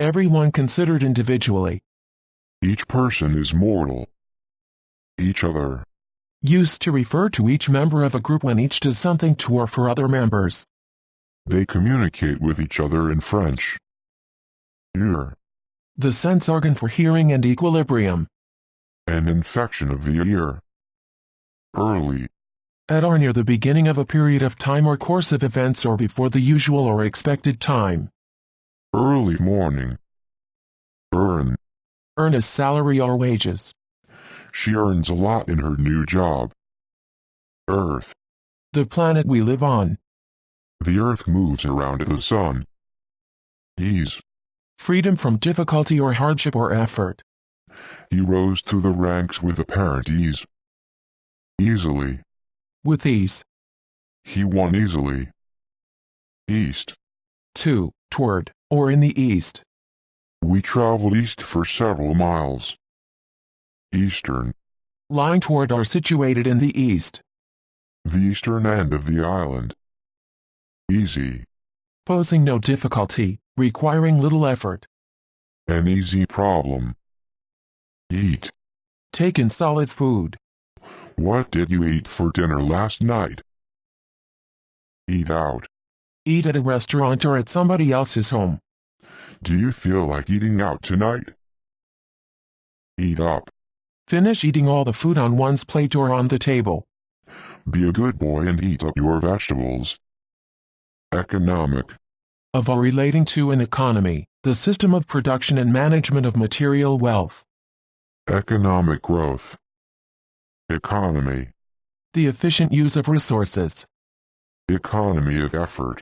Everyone considered individually. Each person is mortal. Each other. Used to refer to each member of a group when each does something to or for other members. They communicate with each other in French. Ear. The sense organ for hearing and equilibrium. An infection of the ear. Early. At or near the beginning of a period of time or course of events or before the usual or expected time. Early morning. Earn. Earn as salary or wages. She earns a lot in her new job. Earth. The planet we live on. The earth moves around the sun. Ease. Freedom from difficulty or hardship or effort. He rose through the ranks with apparent ease. Easily. With ease. He won easily. East. To, toward, or in the east. We traveled east for several miles. Eastern. Lying toward or situated in the east. The eastern end of the island. Easy. Posing no difficulty, requiring little effort. An easy problem. Eat. Take in solid food. What did you eat for dinner last night? Eat out. Eat at a restaurant or at somebody else's home. Do you feel like eating out tonight? Eat up. Finish eating all the food on one's plate or on the table. Be a good boy and eat up your vegetables. Economic. Of or relating to an economy, the system of production and management of material wealth. Economic growth. Economy. The efficient use of resources. Economy of effort.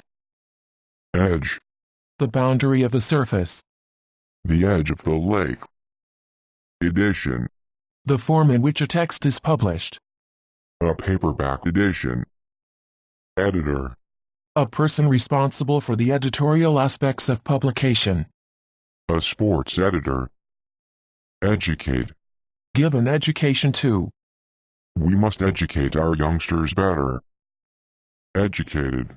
Edge. The boundary of the surface. The edge of the lake. Edition. The form in which a text is published. A paperback edition. Editor. A person responsible for the editorial aspects of publication. A sports editor. Educate. Give an education to. We must educate our youngsters better. Educated.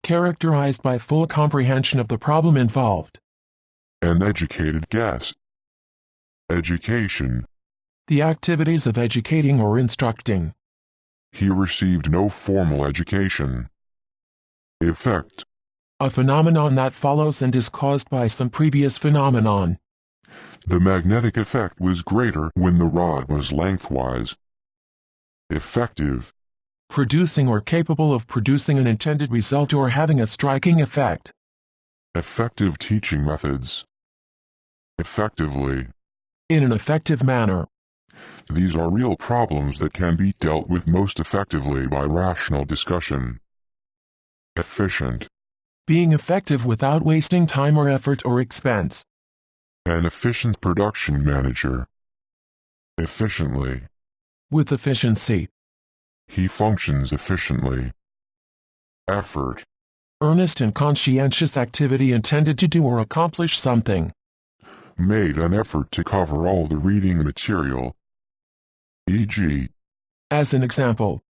Characterized by full comprehension of the problem involved. An educated guess. Education. The activities of educating or instructing. He received no formal education. Effect. A phenomenon that follows and is caused by some previous phenomenon. The magnetic effect was greater when the rod was lengthwise. Effective. Producing or capable of producing an intended result or having a striking effect. Effective teaching methods. Effectively. In an effective manner. These are real problems that can be dealt with most effectively by rational discussion. Efficient. Being effective without wasting time or effort or expense. An efficient production manager. Efficiently. With efficiency. He functions efficiently. Effort. Earnest and conscientious activity intended to do or accomplish something. Made an effort to cover all the reading material. E.g. As an example.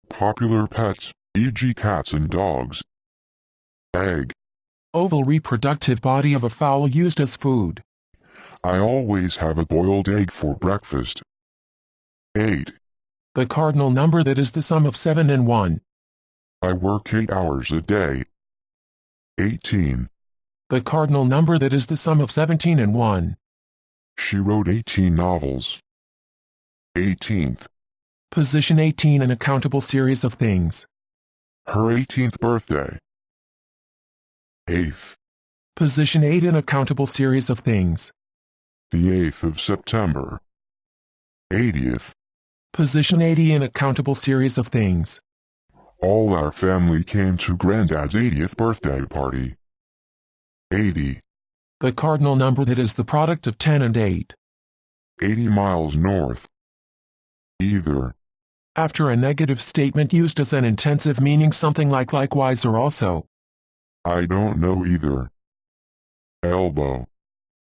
Popular pets, e.g. cats and dogs. Egg. Oval reproductive body of a fowl used as food. I always have a boiled egg for breakfast. 8. The cardinal number that is the sum of 7 and 1. I work 8 hours a day. 18. The cardinal number that is the sum of 17 and 1. She wrote 18 novels. 18th. Position 18 an accountable series of things. Her 18th birthday. 8th. Position 8 an accountable series of things. The 8th of September. 80th. Position 80 an accountable series of things. All our family came to Granddad's 80th birthday party. 80. The cardinal number that is the product of 10 and 8. 80 miles north. Either. After a negative statement used as an intensive meaning something like likewise or also. I don't know either. Elbow.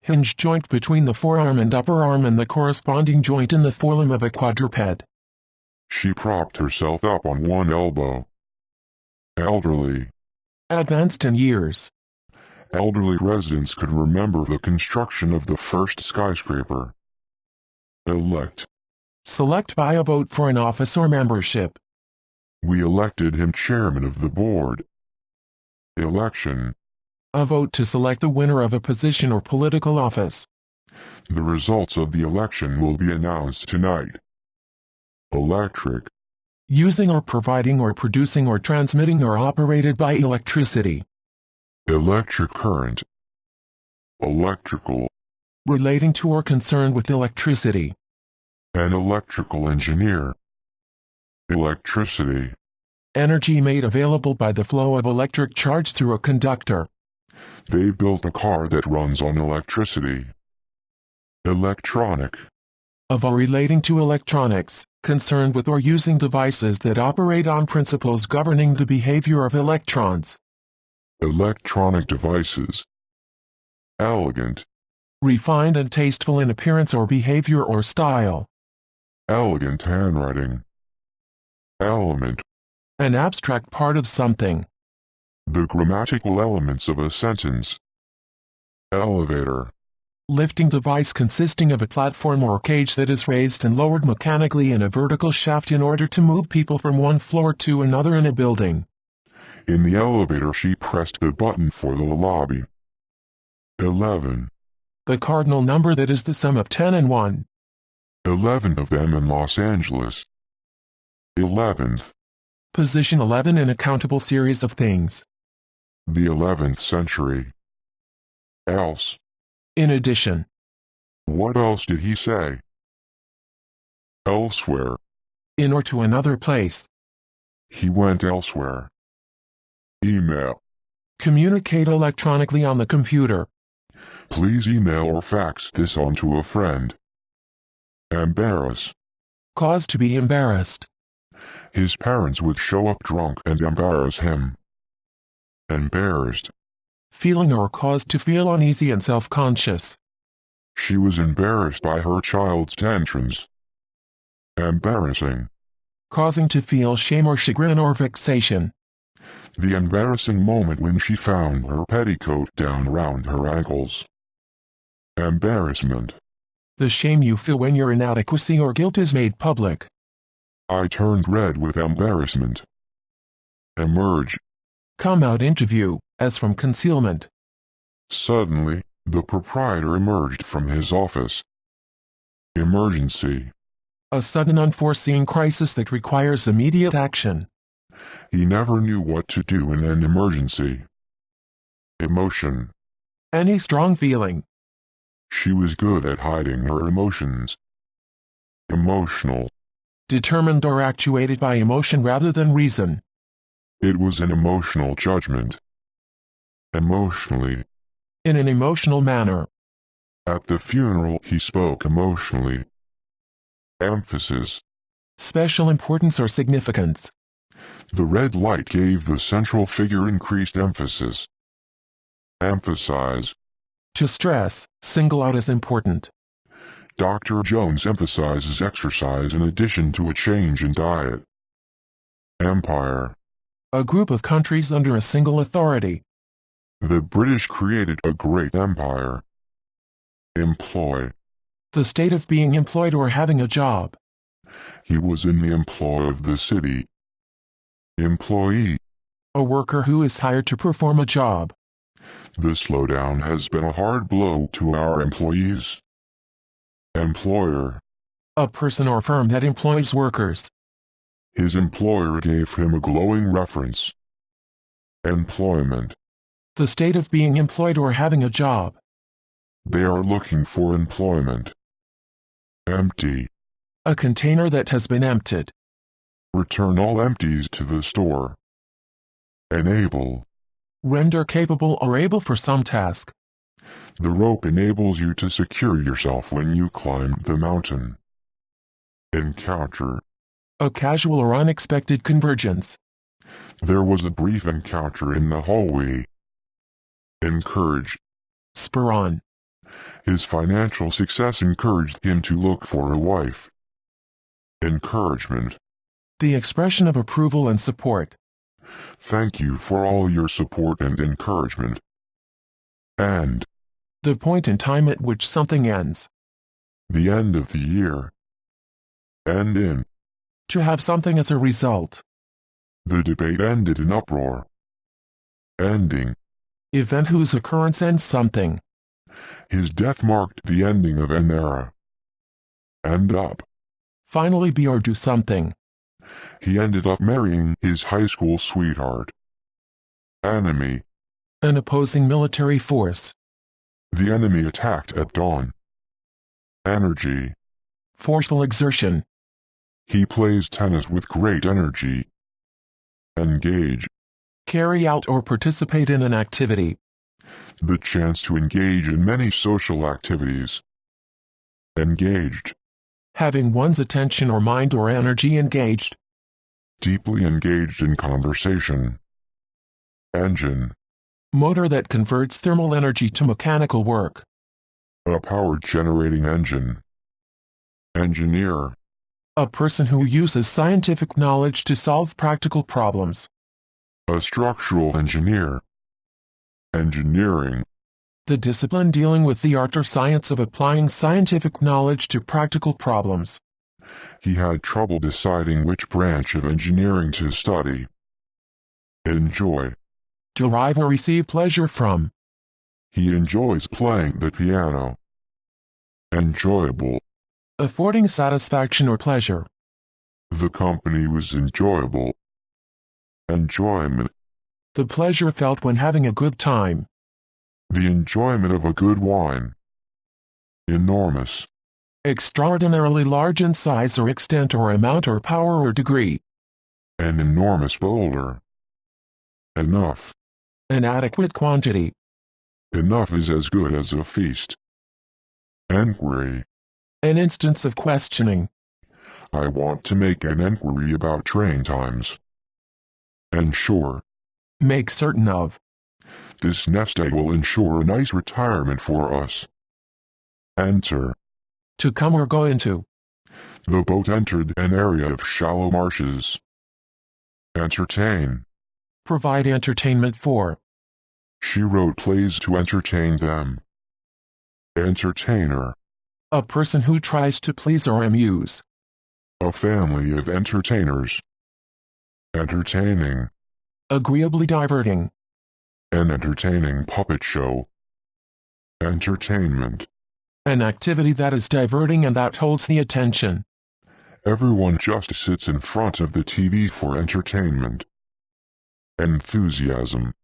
Hinge joint between the forearm and upper arm and the corresponding joint in the forelimb of a quadruped. She propped herself up on one elbow. Elderly. Advanced in years. Elderly residents could remember the construction of the first skyscraper. Elect. Select by a vote for an office or membership. We elected him chairman of the board. Election. A vote to select the winner of a position or political office. The results of the election will be announced tonight. Electric. Using or providing or producing or transmitting or operated by electricity. Electric current. Electrical. Relating to or concerned with electricity. An electrical engineer. Electricity. Energy made available by the flow of electric charge through a conductor. They built a car that runs on electricity. Electronic. Of or relating to electronics, concerned with or using devices that operate on principles governing the behavior of electrons. Electronic devices. Elegant. Refined and tasteful in appearance or behavior or style. Elegant handwriting. Element. An abstract part of something. The grammatical elements of a sentence. Elevator. Lifting device consisting of a platform or cage that is raised and lowered mechanically in a vertical shaft in order to move people from one floor to another in a building. In the elevator she pressed the button for the lobby. 11. The cardinal number that is the sum of 10 and 1. 11 of them in Los Angeles. 11th. Position 11 in a countable series of things. The 11th century. Else. In addition. What else did he say? Elsewhere. In or to another place. He went elsewhere. Email. Communicate electronically on the computer. Please email or fax this on to a friend. Embarrass. Cause to be embarrassed. His parents would show up drunk and embarrass him. Embarrassed. Feeling or caused to feel uneasy and self-conscious. She was embarrassed by her child's tantrums. Embarrassing. Causing to feel shame or chagrin or vexation. The embarrassing moment when she found her petticoat down around her ankles. Embarrassment. The shame you feel when your inadequacy or guilt is made public. I turned red with embarrassment. Emerge. Come out into view, as from concealment. Suddenly, the proprietor emerged from his office. Emergency. A sudden unforeseen crisis that requires immediate action. He never knew what to do in an emergency. Emotion. Any strong feeling. She was good at hiding her emotions. Emotional. Determined or actuated by emotion rather than reason. It was an emotional judgment. Emotionally. In an emotional manner. At the funeral he spoke emotionally. Emphasis. Special importance or significance. The red light gave the central figure increased emphasis. Emphasize. To stress, single out as important. Dr. Jones emphasizes exercise in addition to a change in diet. Empire. A group of countries under a single authority. The British created a great empire. Employ. The state of being employed or having a job. He was in the employ of the city. Employee. A worker who is hired to perform a job. The slowdown has been a hard blow to our employees. Employer. A person or firm that employs workers. His employer gave him a glowing reference. Employment. The state of being employed or having a job. They are looking for employment. Empty. A container that has been emptied. Return all empties to the store. Enable. Render capable or able for some task. The rope enables you to secure yourself when you climb the mountain. Encounter. A casual or unexpected convergence. There was a brief encounter in the hallway. Encourage. Spur on. His financial success encouraged him to look for a wife. Encouragement. The expression of approval and support. Thank you for all your support and encouragement. End. The point in time at which something ends. The end of the year. End in. To have something as a result. The debate ended in uproar. Ending. Event whose occurrence ends something. His death marked the ending of an era. End up. Finally be or do something. He ended up marrying his high school sweetheart. Enemy. An opposing military force. The enemy attacked at dawn. Energy. Forceful exertion. He plays tennis with great energy. Engage. Carry out or participate in an activity. The chance to engage in many social activities. Engaged. Having one's attention or mind or energy engaged. Deeply engaged in conversation. Engine. Motor that converts thermal energy to mechanical work. A power generating engine. Engineer. A person who uses scientific knowledge to solve practical problems. A structural engineer. Engineering. The discipline dealing with the art or science of applying scientific knowledge to practical problems. He had trouble deciding which branch of engineering to study. Enjoy. Derive or receive pleasure from. He enjoys playing the piano. Enjoyable. Affording satisfaction or pleasure. The company was enjoyable. Enjoyment. The pleasure felt when having a good time. The enjoyment of a good wine. Enormous. Extraordinarily large in size or extent or amount or power or degree. An enormous boulder. Enough. An adequate quantity. Enough is as good as a feast. Enquiry. An instance of questioning. I want to make an enquiry about train times. Ensure. Make certain of. This nest egg will ensure a nice retirement for us. Enter. To come or go into. The boat entered an area of shallow marshes. Entertain. Provide entertainment for. She wrote plays to entertain them. Entertainer. A person who tries to please or amuse. A family of entertainers. Entertaining. Agreeably diverting. An entertaining puppet show. Entertainment. An activity that is diverting and that holds the attention. Everyone just sits in front of the TV for entertainment. Enthusiasm.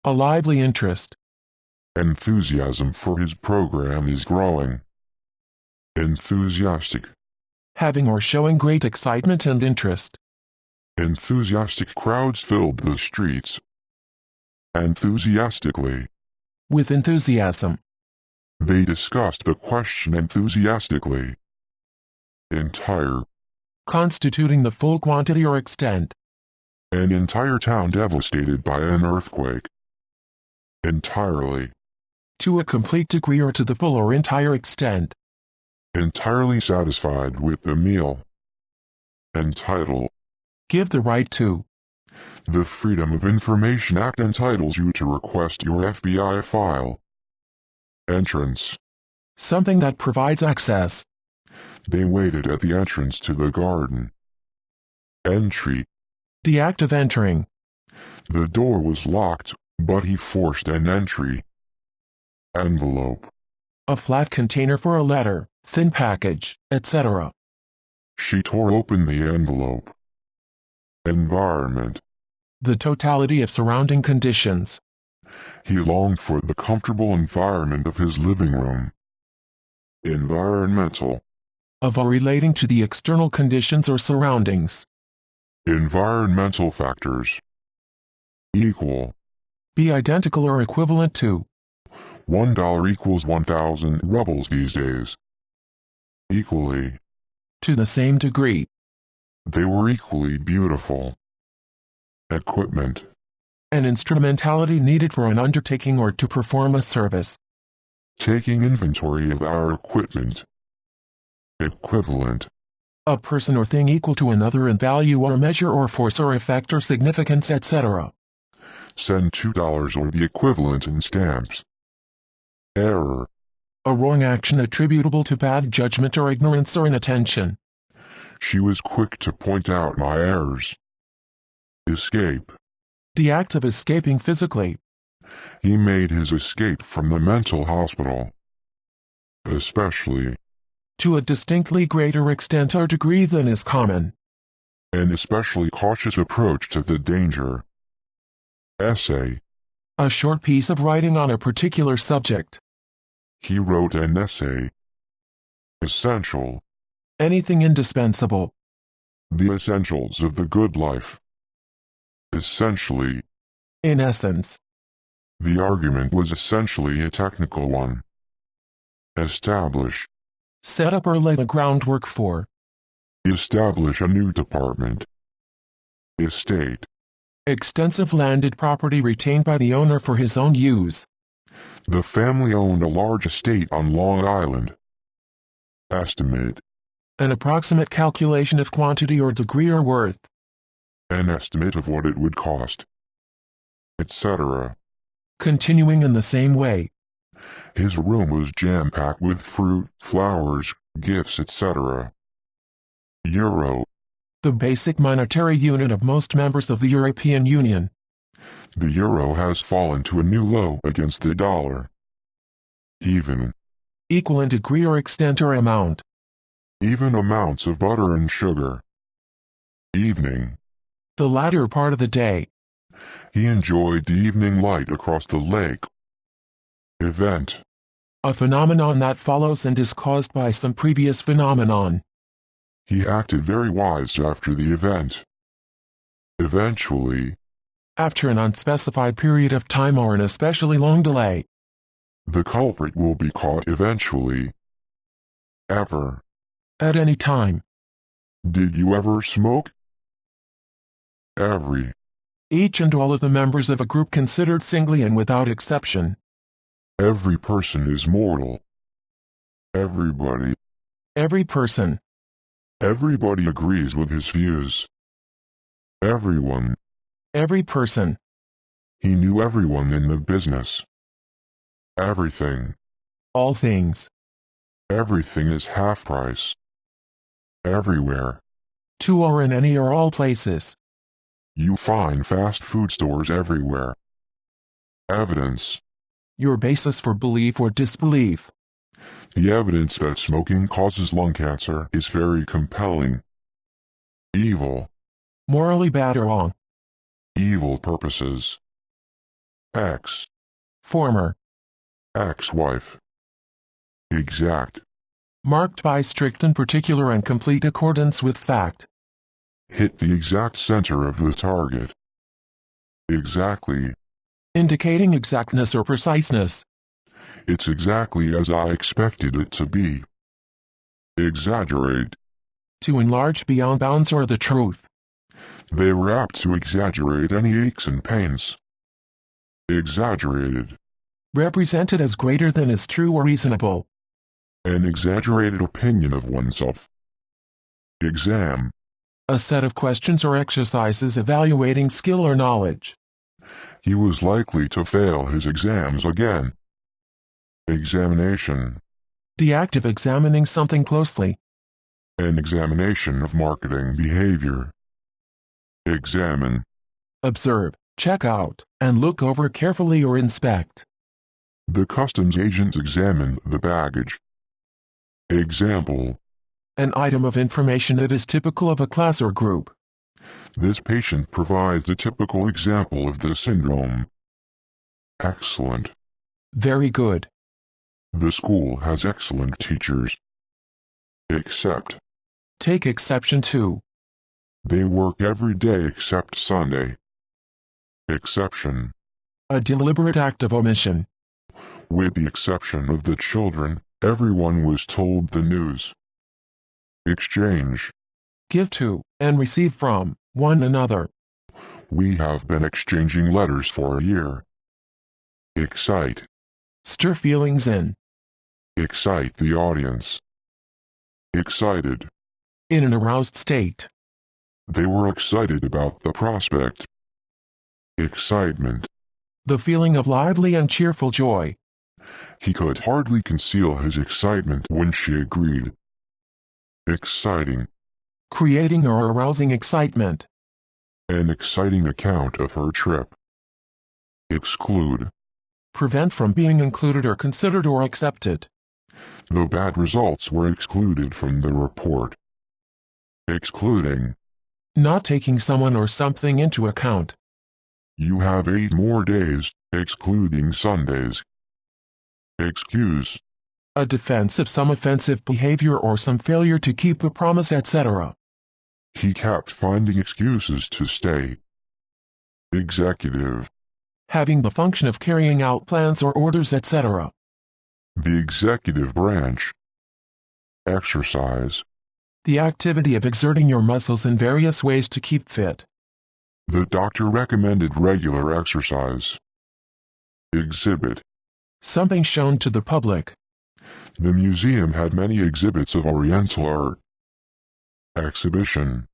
A lively interest. Enthusiasm for his program is growing. Enthusiastic. Having or showing great excitement and interest. Enthusiastic crowds filled the streets. Enthusiastically. With enthusiasm. They discussed the question enthusiastically. Entire. Constituting the full quantity or extent. An entire town devastated by an earthquake. Entirely. To a complete degree or to the full or entire extent. Entirely satisfied with the meal. Entitle. Give the right to. The Freedom of Information Act entitles you to request your FBI file. Entrance. Something that provides access. They waited at the entrance to the garden. Entry. The act of entering. The door was locked, but he forced an entry. Envelope. A flat container for a letter, thin package, etc. She tore open the envelope. Environment. The totality of surrounding conditions. He longed for the comfortable environment of his living room. Environmental. Of or relating to the external conditions or surroundings. Environmental factors. Equal. Be identical or equivalent to. $1 equals 1,000 rubles these days. Equally. To the same degree. They were equally beautiful. Equipment. An instrumentality needed for an undertaking or to perform a service. Taking inventory of our equipment. Equivalent. A person or thing equal to another in value or measure or force or effect or significance, etc. Send $2 or the equivalent in stamps. error, A wrong action attributable to bad judgment or ignorance or inattention. she was quick to point out my errors. Escape, The act of escaping physically. he made his escape from the mental hospital. Especially, To a distinctly greater extent or degree than is common. an especially cautious approach to the danger. Essay, A short piece of writing on a particular subject. he wrote an essay. Essential, Anything indispensable. the essentials of the good life. Essentially, In essence. the argument was essentially a technical one. Establish, Set up or lay the groundwork for. establish a new department. Estate, Extensive landed property retained by the owner for his own use. the family owned a large estate on Long Island. Estimate, An approximate calculation of quantity or degree or worth. an estimate of what it would cost, etc. Continuing in the same way. His room was jam-packed with fruit, flowers, gifts, etc. Euro, The basic monetary unit of most members of the European Union. the euro has fallen to a new low against the dollar. Even, Equal in degree or extent or amount. even amounts of butter and sugar. Evening, The latter part of the day. he enjoyed the evening light across the lake. Event, A phenomenon that follows and is caused by some previous phenomenon. he acted very wise after the event. Eventually, After an unspecified period of time or an especially long delay. the culprit will be caught eventually. Ever. At any time. Did you ever smoke? Every. Each and all of the members of a group considered singly and without exception. Every person is mortal. Everybody. Every person. Everybody agrees with his views. Everyone. Every person. He knew everyone in the business. Everything. All things. Everything is half price. Everywhere. To or in any or all places. You find fast food stores everywhere. Evidence. Your basis for belief or disbelief. The evidence that smoking causes lung cancer is very compelling. Evil. Morally bad or wrong. Evil purposes. Ex. Former. Ex-wife. Exact. Marked by strict and particular and complete accordance with fact. Hit the exact center of the target. Exactly. Indicating exactness or preciseness. It's exactly as I expected it to be. Exaggerate. To enlarge beyond bounds or the truth. They were apt to exaggerate any aches and pains. Exaggerated. Represented as greater than is true or reasonable. An exaggerated opinion of oneself. Exam. A set of questions or exercises evaluating skill or knowledge. He was likely to fail his exams again. Examination. The act of examining something closely. An examination of marketing behavior. Examine. Observe, check out, and look over carefully or inspect. The customs agents examined the baggage. Example. An item of information that is typical of a class or group. This patient provides a typical example of the syndrome. Excellent. Very good. The school has excellent teachers. Except. Take exception to. They work every day except Sunday. Exception. A deliberate act of omission. With the exception of the children, everyone was told the news. Exchange. Give to, and receive from, one another. We have been exchanging letters for a year. Excite. Stir feelings in. Excite the audience. Excited. In an aroused state. They were excited about the prospect. Excitement. The feeling of lively and cheerful joy. He could hardly conceal his excitement when she agreed. Exciting. Creating or arousing excitement. An exciting account of her trip. Exclude. Prevent from being included or considered or accepted. The bad results were excluded from the report. Excluding. Not taking someone or something into account. You have 8 more days, excluding Sundays. Excuse. A defense of some offensive behavior or some failure to keep a promise, etc. He kept finding excuses to stay. Executive. Having the function of carrying out plans or orders, etc. The executive branch. Exercise. The activity of exerting your muscles in various ways to keep fit. The doctor recommended regular exercise. Exhibit. Something shown to the public. The museum had many exhibits of Oriental art. Exhibition.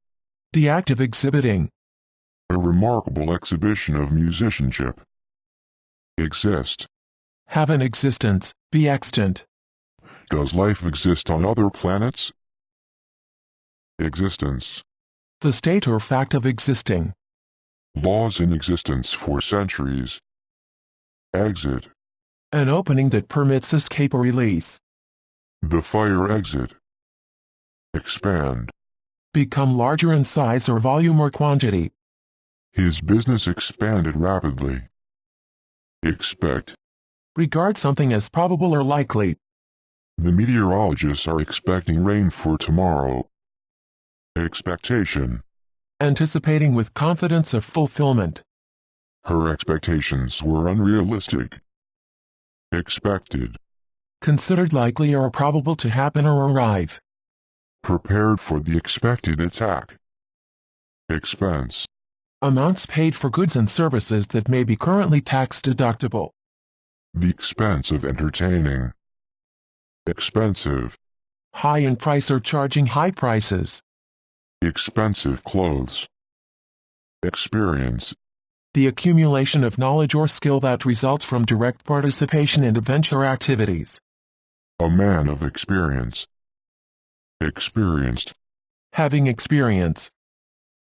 The act of exhibiting. A remarkable exhibition of musicianship. Exist. Have an existence, be extant. Does life exist on other planets? Existence. The state or fact of existing. Laws in existence for centuries. Exit. An opening that permits escape or release. The fire exit. Expand. Become larger in size or volume or quantity. His business expanded rapidly. Expect. Regard something as probable or likely. The meteorologists are expecting rain for tomorrow. Expectation. Anticipating with confidence of fulfillment. Her expectations were unrealistic. Expected. Considered likely or probable to happen or arrive. Prepared for the expected attack. Expense. Amounts paid for goods and services that may be currently tax deductible. The expense of entertaining. Expensive. High in price or charging high prices. Expensive clothes. Experience. The accumulation of knowledge or skill that results from direct participation in events or activities. A man of experience. Experienced. Having experience.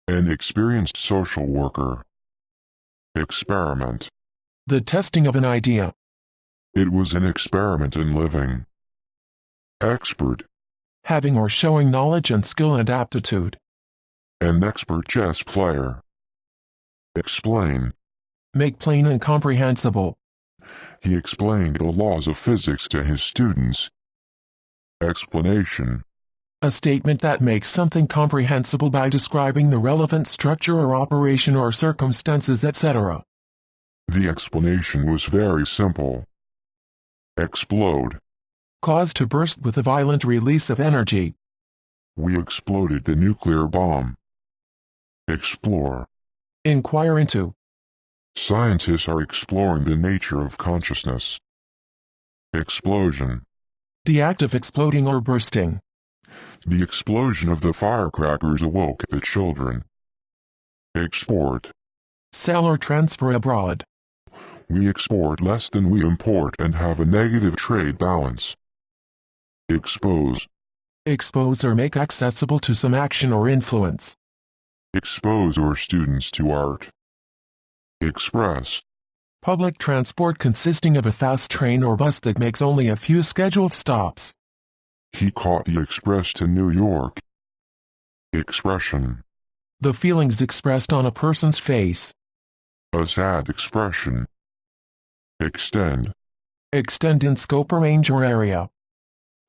An experienced social worker. Experiment. The testing of an idea. It was an experiment in living. Expert. Having or showing knowledge and skill and aptitude. An expert chess player. Explain. Make plain and comprehensible. He explained the laws of physics to his students. Explanation. A statement that makes something comprehensible by describing the relevant structure or operation or circumstances, etc. The explanation was very simple. Explode. Cause to burst with a violent release of energy. We exploded the nuclear bomb. Explore. Inquire into. Scientists are exploring the nature of consciousness. Explosion. The act of exploding or bursting. The explosion of the firecrackers awoke the children. Export. Sell or transfer abroad. We export less than we import and have a negative trade balance. Expose. Expose or make accessible to some action or influence. Expose our students to art. Express. Public transport consisting of a fast train or bus that makes only a few scheduled stops. He caught the express to New York. Expression. The feelings expressed on a person's face. A sad expression. Extend. Extend in scope or range or area.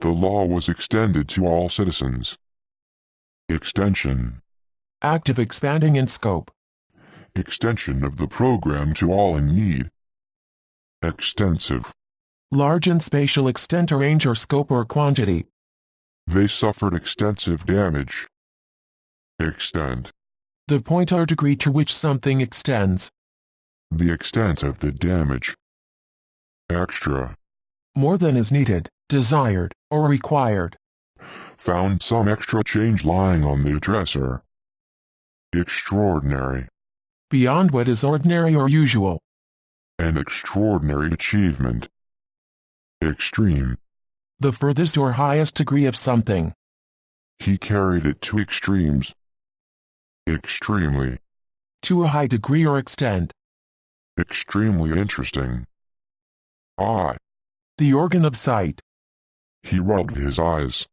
The law was extended to all citizens. Extension. Act of expanding in scope. Extension of the program to all in need. Extensive. Large in spatial extent or range or scope or quantity. They suffered extensive damage. Extent. The point or degree to which something extends. The extent of the damage. Extra. More than is needed, desired, or required. Found some extra change lying on the dresser. Extraordinary. Beyond what is ordinary or usual. An extraordinary achievement. Extreme. The furthest or highest degree of something. He carried it to extremes. Extremely. To a high degree or extent. Extremely interesting. Eye. The organ of sight. He rubbed his eyes.